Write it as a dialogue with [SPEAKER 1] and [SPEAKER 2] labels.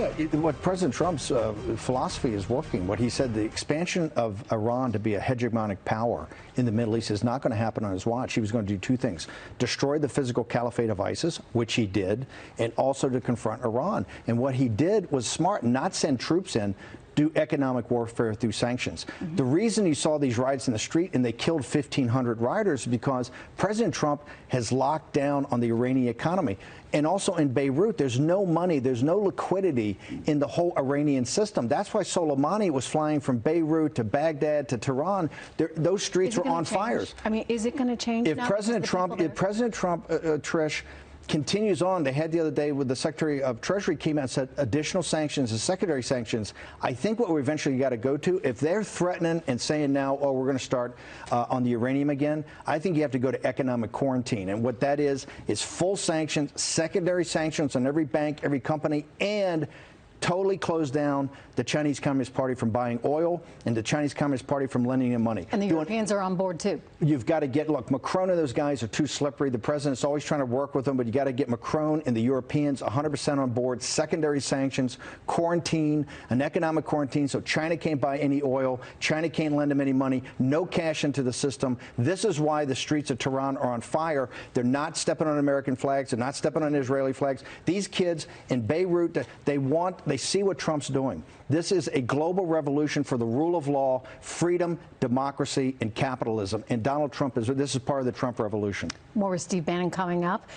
[SPEAKER 1] What President Trump's philosophy is working. What he said, the expansion of Iran to be a hegemonic power in the Middle East is not going to happen on his watch. He was going to do two things: destroy the physical caliphate of ISIS, which he did, and also to confront Iran. And what he did was smart, not send troops in, do economic warfare through sanctions. The reason you saw these riots in the street and they killed 1,500 rioters is because President Trump has locked down on the Iranian economy. And also in Beirut, there's no money, there's no liquidity in the whole Iranian system. That's why Soleimani was flying from Beirut to Baghdad to Tehran. Those streets were on fire.
[SPEAKER 2] I mean, is it going to change?
[SPEAKER 1] If President Trump, Trish, continues on, they had the other day with the Secretary of Treasury came out and said additional sanctions and secondary sanctions. I think what we eventually got to go to, if they're threatening and saying now, oh, we're going to start on the uranium again, I think you have to go to economic quarantine. And what that is full sanctions, secondary sanctions on every bank, every company, and totally close down the Chinese Communist Party from buying oil and the Chinese Communist Party from lending them money.
[SPEAKER 2] And the Europeans are on board, too.
[SPEAKER 1] You've got to get, look, Macron and those guys are too slippery. The president's always trying to work with them, but you got to get Macron and the Europeans 100% on board. Secondary sanctions, quarantine, an economic quarantine, so China can't buy any oil. China can't lend them any money. No cash into the system. This is why the streets of Tehran are on fire. They're not stepping on American flags. They're not stepping on Israeli flags. These kids in Beirut, they see what Trump's doing. This is a global revolution for the rule of law, freedom, democracy, and capitalism. And Donald Trump this is part of the Trump revolution.
[SPEAKER 2] More with Steve Bannon coming up.